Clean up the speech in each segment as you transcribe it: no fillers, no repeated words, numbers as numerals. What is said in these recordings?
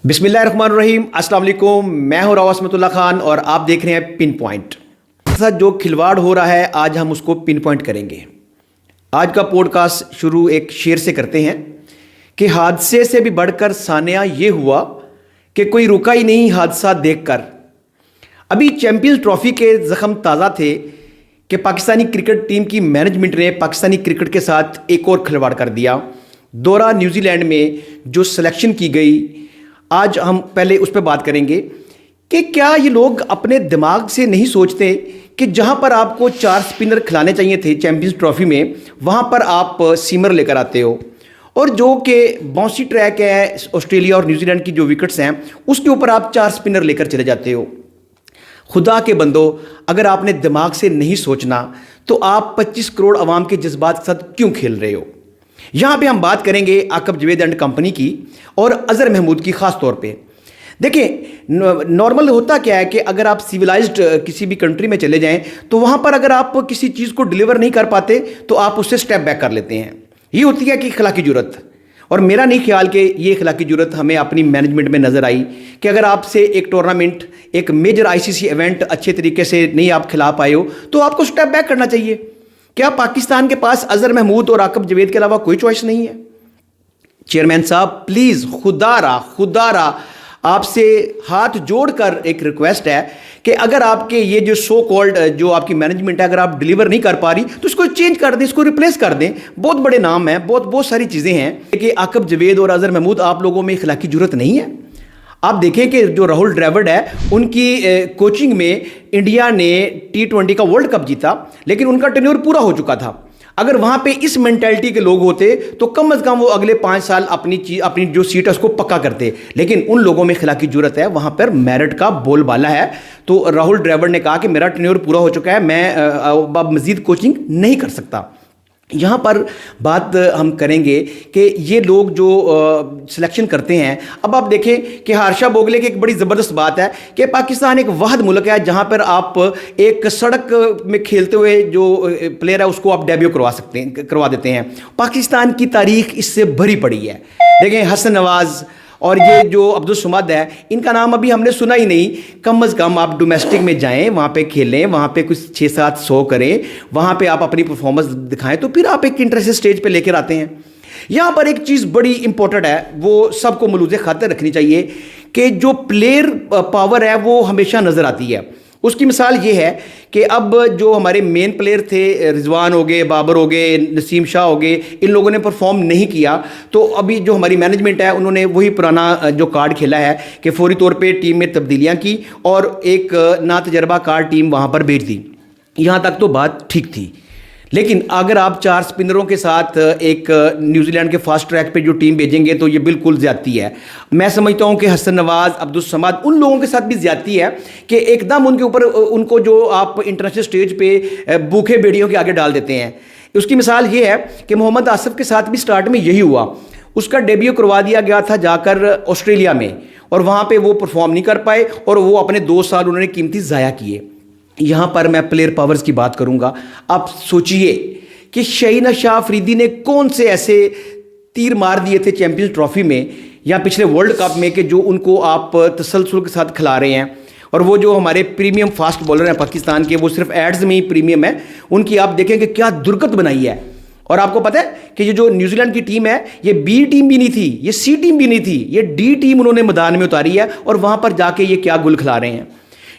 बिस्मिल्लाहिर्रहमानिर्रहीम, अस्सलाम वालेकुम। मैं हूं राव असमतुल्लाह खान और आप देख रहे हैं पिन पॉइंट। साथ जो खिलवाड़ हो रहा है आज हम उसको पिन पॉइंट करेंगे। आज का पॉडकास्ट शुरू एक शेर से करते हैं कि हादसे से भी बढ़कर सानिया ये हुआ कि कोई रुका ही नहीं हादसा देखकर। अभी चैंपियंस ट्रॉफी के जख्म ताज़ा थे कि पाकिस्तानी क्रिकेट टीम की मैनेजमेंट ने पाकिस्तानी क्रिकेट के साथ एक और खिलवाड़ कर दिया। दौरा न्यूजीलैंड में जो सिलेक्शन की गई, आज हम पहले उस पर बात करेंगे कि क्या ये लोग अपने दिमाग से नहीं सोचते कि जहां पर आपको 4 स्पिनर खिलाने चाहिए थे चैंपियंस ट्रॉफी में, वहां पर आप सीमर लेकर आते हो। और जो कि बाउंसी ट्रैक है ऑस्ट्रेलिया और न्यूजीलैंड की जो विकेट्स हैं उसके ऊपर आप 4 स्पिनर लेकर चले जाते हो। खुदा के बंदो, अगर आपने दिमाग से नहीं सोचना तो आप 25 करोड़ अवाम के जज्बात के साथ क्यों खेल रहे हो। यहाँ पे हम बात करेंगे आकब जवेद एंड कंपनी की और अजहर महमूद की ख़ास तौर पे। देखिए, नॉर्मल होता क्या है कि अगर आप सिविलाइज्ड किसी भी कंट्री में चले जाएं तो वहाँ पर अगर आप किसी चीज़ को डिलीवर नहीं कर पाते तो आप उससे स्टेप बैक कर लेते हैं। ये होती है कि इखलाकी जुर्रत। और मेरा नहीं ख्याल कि ये इखलाकी जुर्रत हमें अपनी मैनेजमेंट में नज़र आई कि अगर आपसे एक टूर्नामेंट, एक मेजर आईसीसी इवेंट अच्छे तरीके से नहीं आप खिला पाए हो तो आपको स्टेप बैक करना चाहिए। क्या पाकिस्तान के पास अजहर महमूद और आकब जवेद के अलावा कोई चॉइस नहीं है? चेयरमैन साहब प्लीज़, खुदारा आपसे हाथ जोड़कर एक रिक्वेस्ट है कि अगर आपके ये जो सो कॉल्ड जो आपकी मैनेजमेंट है, अगर आप डिलीवर नहीं कर पा रही तो इसको चेंज कर दें, इसको रिप्लेस कर दें। बहुत बड़े नाम हैं, बहुत सारी चीज़ें हैं कि आकब जवेद और अजहर महमूद, आप लोगों में इखलाकी जुर्रत नहीं है। आप देखें कि जो राहुल द्रविड़ है उनकी कोचिंग में इंडिया ने T20 का वर्ल्ड कप जीता, लेकिन उनका टेन्योर पूरा हो चुका था। अगर वहाँ पे इस मेंटालिटी के लोग होते तो कम से कम वो अगले 5 साल अपनी जो सीट है उसको पक्का करते। लेकिन उन लोगों में खिलाकी जुर्रत है, वहाँ पर मेरिट का बोलबाला है। तो राहुल द्रविड़ ने कहा कि मेरा टेन्योर पूरा हो चुका है, मैं अब मज़ीद कोचिंग नहीं कर सकता। यहाँ पर बात हम करेंगे कि ये लोग जो सिलेक्शन करते हैं, अब आप देखें कि हर्षा भोगले की एक बड़ी ज़बरदस्त बात है कि पाकिस्तान एक वाहिद मुल्क है जहाँ पर आप एक सड़क में खेलते हुए जो प्लेयर है उसको आप डेब्यू करवा देते हैं। पाकिस्तान की तारीख इससे भरी पड़ी है। देखें, हसन नवाज़ और ये जो अब्दुल सुमद है, इनका नाम अभी हमने सुना ही नहीं। कम अज़ कम आप डोमेस्टिक में जाएं, वहाँ पे खेलें, वहाँ पे कुछ 6-7 करें, वहाँ पे आप अपनी परफॉर्मेंस दिखाएं, तो फिर आप एक इंटरेस्टेड स्टेज पे लेकर आते हैं। यहाँ पर एक चीज़ बड़ी इंपॉर्टेंट है, वो सबको मलूज़े खातिर रखनी चाहिए कि जो प्लेयर पावर है वो हमेशा नज़र आती है। उसकी मिसाल ये है कि अब जो हमारे मेन प्लेयर थे, रिजवान हो गए, बाबर हो गए, नसीम शाह हो गए, इन लोगों ने परफॉर्म नहीं किया। तो अभी जो हमारी मैनेजमेंट है उन्होंने वही पुराना जो कार्ड खेला है कि फौरी तौर पे टीम में तब्दीलियां की और एक ना तजर्बाकार टीम वहाँ पर भेज दी। यहाँ तक तो बात ठीक थी, लेकिन अगर आप 4 स्पिनरों के साथ एक न्यूजीलैंड के फास्ट ट्रैक पे जो टीम भेजेंगे तो ये बिल्कुल ज़्यादती है। मैं समझता हूँ कि हसन नवाज़, अब्दुल समद, उन लोगों के साथ भी ज़्यादती है कि एकदम उनके ऊपर उनको जो आप इंटरनेशनल स्टेज पे भूखे भेड़ियों के आगे डाल देते हैं। उसकी मिसाल ये है कि मोहम्मद आसिफ के साथ भी स्टार्ट में यही हुआ। उसका डेब्यू करवा दिया गया था जाकर ऑस्ट्रेलिया में और वहाँ पर वो परफॉर्म नहीं कर पाए और वो अपने 2 साल उन्होंने कीमती ज़ाया किए। यहाँ पर मैं प्लेयर पावर्स की बात करूँगा। आप सोचिए कि शाहीन अफरीदी ने कौन से ऐसे तीर मार दिए थे चैंपियंस ट्रॉफी में या पिछले वर्ल्ड कप में कि जो उनको आप तसलसल के साथ खिला रहे हैं। और वो जो हमारे प्रीमियम फास्ट बॉलर हैं पाकिस्तान के, वो सिर्फ एड्स में ही प्रीमियम है, उनकी आप देखें कि क्या दुर्गत बनाई है। और आपको पता है कि ये जो न्यूजीलैंड की टीम है ये B टीम भी नहीं थी, ये C टीम भी नहीं थी, ये D टीम उन्होंने मैदान में उतारी है और वहाँ पर जाके ये क्या गुल खिला रहे हैं।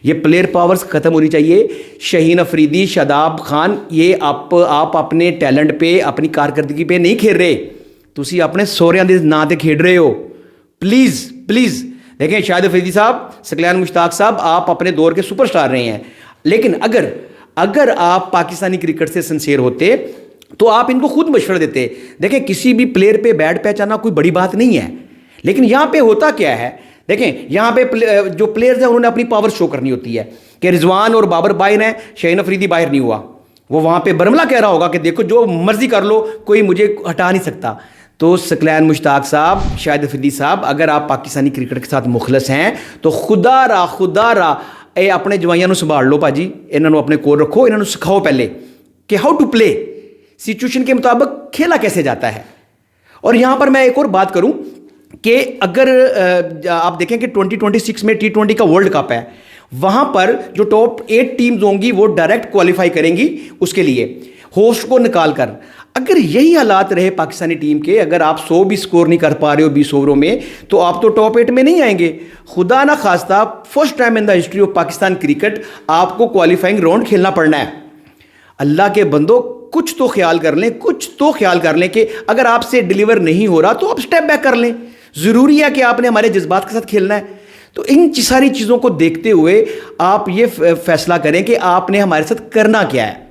ये प्लेयर पावर्स ख़त्म होनी चाहिए। शाहीन अफरीदी, शादाब खान, ये आप अपने टैलेंट पे, अपनी कारकर्दगी पे नहीं खेल रहे, तुसी अपने सोहरियां दे नां ते खेड रहे हो। प्लीज़ देखें, शाहिद अफरीदी साहब, सकलैन मुश्ताक साहब, आप अपने दौर के सुपरस्टार रहे हैं, लेकिन अगर आप पाकिस्तानी क्रिकेट से सिंसियर होते तो आप इनको खुद मशवरा देते। देखें, किसी भी प्लेयर पे बैट पहचाना कोई बड़ी बात नहीं है, लेकिन यहाँ पे होता क्या है, देखें यहाँ पे जो प्लेयर्स हैं उन्होंने अपनी पावर शो करनी होती है कि रिजवान और बाबर बाहर हैं, शाहीन अफरीदी बाहर नहीं हुआ। वो वहाँ पे बरमला कह रहा होगा कि देखो जो मर्जी कर लो, कोई मुझे हटा नहीं सकता। तो सकलैन मुश्ताक साहब, शाहिद अफरीदी साहब, अगर आप पाकिस्तानी क्रिकेट के साथ मुखलस हैं तो खुदारा ये अपने जवाइयां संभाल लो भाजी, इन्होंने अपने कोल रखो, इन्होंने सिखाओ पहले कि हाउ टू प्ले, सिचुएशन के मुताबिक खेला कैसे जाता है। और यहाँ पर मैं एक और बात करूँ کہ اگر آپ دیکھیں کہ 2026 میں T20 کا ورلڈ کپ ہے، وہاں پر جو ٹاپ 8 ٹیمز ہوں گی وہ ڈائریکٹ کوالیفائی کریں گی اس کے لیے ہوسٹ کو نکال کر۔ اگر یہی حالات رہے پاکستانی ٹیم کے، اگر آپ 100 بھی سکور نہیں کر پا رہے ہو 20 اووروں میں، تو آپ تو ٹاپ 8 میں نہیں آئیں گے۔ خدا نہ خواستہ first time in the history of Pakistan cricket آپ کو کوالیفائنگ راؤنڈ کھیلنا پڑنا ہے۔ اللہ کے بندو کچھ تو خیال کر لیں کہ اگر آپ سے ڈیلیور نہیں ہو رہا تو آپ سٹیپ بیک کر لیں۔ ضروری ہے کہ آپ نے ہمارے جذبات کے ساتھ کھیلنا ہے؟ تو ان ساری چیزوں کو دیکھتے ہوئے آپ یہ فیصلہ کریں کہ آپ نے ہمارے ساتھ کرنا کیا ہے۔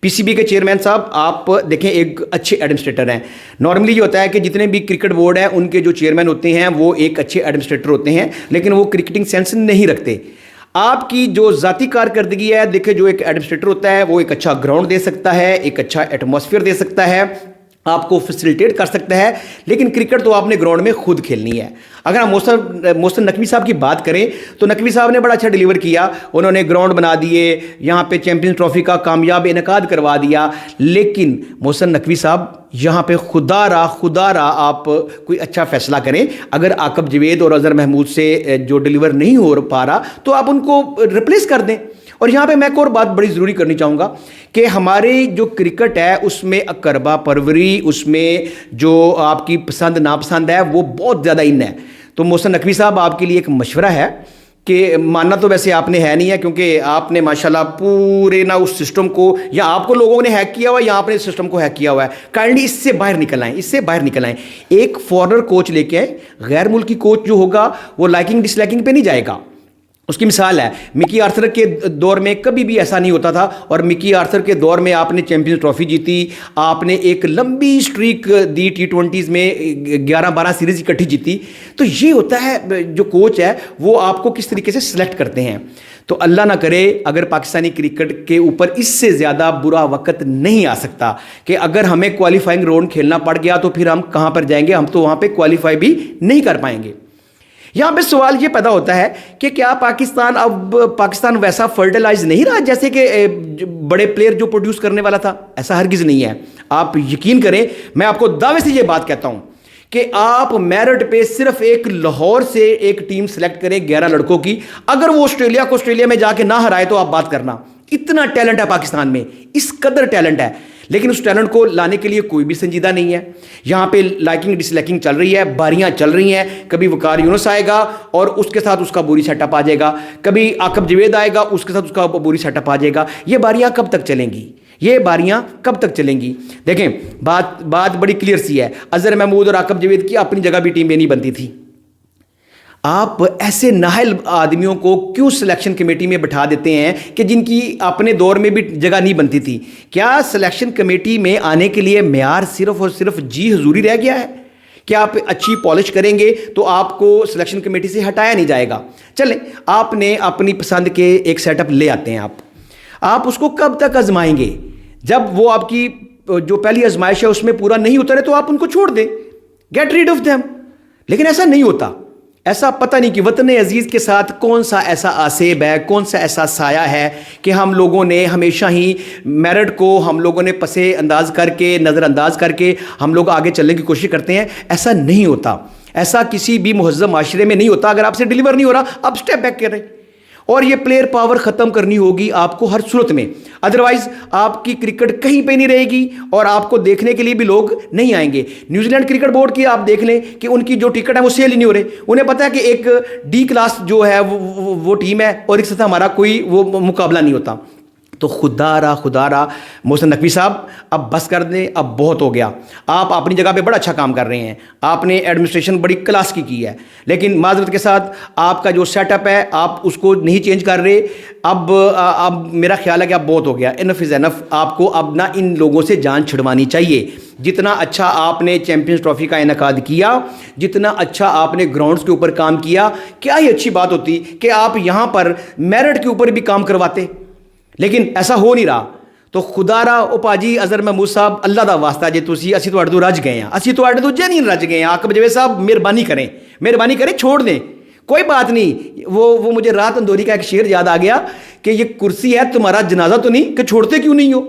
پی سی بی کے چیئرمین صاحب آپ دیکھیں ایک اچھے ایڈمنسٹریٹر ہیں۔ نارملی یہ ہوتا ہے کہ جتنے بھی کرکٹ بورڈ ہیں ان کے جو چیئرمین ہوتے ہیں وہ ایک اچھے ایڈمنسٹریٹر ہوتے ہیں، لیکن وہ کرکٹنگ سینس نہیں رکھتے۔ آپ کی جو ذاتی کارکردگی ہے، دیکھیں جو ایک ایڈمنسٹریٹر ہوتا ہے وہ ایک اچھا گراؤنڈ دے سکتا ہے، ایک اچھا ایٹماسفیئر دے سکتا ہے، آپ کو فیسیلیٹیٹ کر سکتا ہے، لیکن کرکٹ تو آپ نے گراؤنڈ میں خود کھیلنی ہے۔ اگر ہم محسن نقوی صاحب کی بات کریں تو نقوی صاحب نے بڑا اچھا ڈیلیور کیا، انہوں نے گراؤنڈ بنا دیے، یہاں پہ چیمپئنز ٹرافی کا کامیاب انعقاد کروا دیا، لیکن محسن نقوی صاحب یہاں پہ خدا را آپ کوئی اچھا فیصلہ کریں۔ اگر عاقب جوید اور اظہر محمود سے جو ڈیلیور نہیں ہو پا رہا تو آپ ان کو ریپلیس کر دیں۔ اور یہاں پہ میں ایک اور بات بڑی ضروری کرنی چاہوں گا کہ ہماری جو کرکٹ ہے اس میں اقربا پروری، اس میں جو آپ کی پسند ناپسند ہے وہ بہت زیادہ ان ہے۔ تو محسن نقوی صاحب آپ کے لیے ایک مشورہ ہے کہ ماننا تو ویسے آپ نے ہے نہیں ہے، کیونکہ آپ نے ماشاءاللہ پورے نہ اس سسٹم کو، یا آپ کو لوگوں نے ہیک کیا ہوا ہے یا آپ نے اس سسٹم کو ہیک کیا ہوا ہے۔ کائنڈلی اس سے باہر نکل آئیں، ایک فارنر کوچ لے کے آئیں۔ غیر ملکی کوچ جو ہوگا وہ لائکنگ ڈس لائکنگ پہ نہیں جائے گا۔ اس کی مثال ہے مکی آرتھر کے دور میں کبھی بھی ایسا نہیں ہوتا تھا، اور مکی آرتھر کے دور میں آپ نے چیمپئنز ٹرافی جیتی، آپ نے ایک لمبی سٹریک دی T20s میں 11-12 سیریز اکٹھی جیتی۔ تو یہ ہوتا ہے جو کوچ ہے وہ آپ کو کس طریقے سے سلیکٹ کرتے ہیں۔ تو اللہ نہ کرے اگر پاکستانی کرکٹ کے اوپر اس سے زیادہ برا وقت نہیں آ سکتا کہ اگر ہمیں کوالیفائنگ راؤنڈ کھیلنا پڑ گیا تو پھر ہم کہاں پر جائیں گے، ہم تو وہاں پہ کوالیفائی بھی نہیں کر پائیں گے۔ یہاں پہ سوال یہ پیدا ہوتا ہے کہ کیا پاکستان ویسا فرٹیلائز نہیں رہا جیسے کہ بڑے پلیئر جو پروڈیوس کرنے والا تھا؟ ایسا ہرگز نہیں ہے۔ آپ یقین کریں، میں آپ کو دعوے سے یہ بات کہتا ہوں کہ آپ میرٹ پہ صرف ایک لاہور سے ایک ٹیم سلیکٹ کریں 11 لڑکوں کی، اگر وہ آسٹریلیا کو آسٹریلیا میں جا کے نہ ہرائے تو آپ بات کرنا۔ اتنا ٹیلنٹ ہے پاکستان میں، اس قدر ٹیلنٹ ہے، لیکن اس ٹیلنٹ کو لانے کے لیے کوئی بھی سنجیدہ نہیں ہے۔ یہاں پہ لائکنگ ڈس لائکنگ چل رہی ہے، باریاں چل رہی ہیں، کبھی وقار یونس آئے گا اور اس کے ساتھ اس کا بوری سیٹ اپ آ جائے گا، کبھی عاقب جوید آئے گا اس کے ساتھ اس کا بوری سیٹ اپ آ جائے گا۔ یہ باریاں کب تک چلیں گی؟ دیکھیں بات بڑی کلیئر سی ہے، اظہر محمود اور عاقب جوید کی اپنی جگہ بھی ٹیم میں نہیں بنتی تھی۔ آپ ایسے نااہل آدمیوں کو کیوں سلیکشن کمیٹی میں بٹھا دیتے ہیں کہ جن کی اپنے دور میں بھی جگہ نہیں بنتی تھی؟ کیا سلیکشن کمیٹی میں آنے کے لیے معیار صرف اور صرف جی حضوری رہ گیا ہے؟ کیا آپ اچھی پالش کریں گے تو آپ کو سلیکشن کمیٹی سے ہٹایا نہیں جائے گا؟ چلیں، آپ نے اپنی پسند کے ایک سیٹ اپ لے آتے ہیں، آپ اس کو کب تک آزمائیں گے؟ جب وہ آپ کی جو پہلی آزمائش ہے اس میں پورا نہیں اترے تو آپ ان کو چھوڑ دیں، گیٹ ریڈ آف دیم۔ لیکن ایسا نہیں ہوتا۔ ایسا پتہ نہیں کہ وطن عزیز کے ساتھ کون سا ایسا آسیب ہے، کون سا ایسا سایہ ہے کہ ہم لوگوں نے ہمیشہ ہی میرٹ کو ہم لوگوں نے پسے انداز کر کے، نظر انداز کر کے ہم لوگ آگے چلنے کی کوشش کرتے ہیں۔ ایسا نہیں ہوتا، ایسا کسی بھی مہذب معاشرے میں نہیں ہوتا۔ اگر آپ سے ڈیلیور نہیں ہو رہا آپ سٹیپ بیک کریں، اور یہ پلیئر پاور ختم کرنی ہوگی آپ کو ہر صورت میں، ادروائز آپ کی کرکٹ کہیں پہ نہیں رہے گی اور آپ کو دیکھنے کے لیے بھی لوگ نہیں آئیں گے۔ نیوزی لینڈ کرکٹ بورڈ کی آپ دیکھ لیں کہ ان کی جو ٹکٹ ہے وہ سیل ہی نہیں ہو رہے۔ انہیں پتہ ہے کہ ایک ڈی کلاس جو ہے وہ ٹیم ہے اور ایک ساتھ ہمارا کوئی وہ مقابلہ نہیں ہوتا۔ تو خدا را محسن نقوی صاحب اب بس کر دیں، اب بہت ہو گیا۔ آپ اپنی جگہ پہ بڑا اچھا کام کر رہے ہیں، آپ نے ایڈمنسٹریشن بڑی کلاس کی ہے، لیکن معذرت کے ساتھ آپ کا جو سیٹ اپ ہے آپ اس کو نہیں چینج کر رہے۔ اب میرا خیال ہے کہ اب بہت ہو گیا، انف از انف۔ آپ کو اب نہ ان لوگوں سے جان چھڑوانی چاہیے۔ جتنا اچھا آپ نے چیمپئنز ٹرافی کا انعقاد کیا، جتنا اچھا آپ نے گراؤنڈز کے اوپر کام کیا، کیا ہی اچھی بات ہوتی کہ آپ یہاں پر میرٹ کے اوپر بھی کام کرواتے، لیکن ایسا ہو نہیں رہا۔ تو خدا را او پاجی اظہر محمود صاحب اللہ دا واسطہ جے تسی اسی تو رج گئے ہیں، اسی تو جنین رج گئے ہیں۔ عاقب جوید صاحب مہربانی کریں چھوڑ دیں، کوئی بات نہیں۔ وہ مجھے رات اندوری کا ایک شعر یاد آ گیا کہ یہ کرسی ہے تمہارا جنازہ تو نہیں کہ چھوڑتے کیوں نہیں ہو۔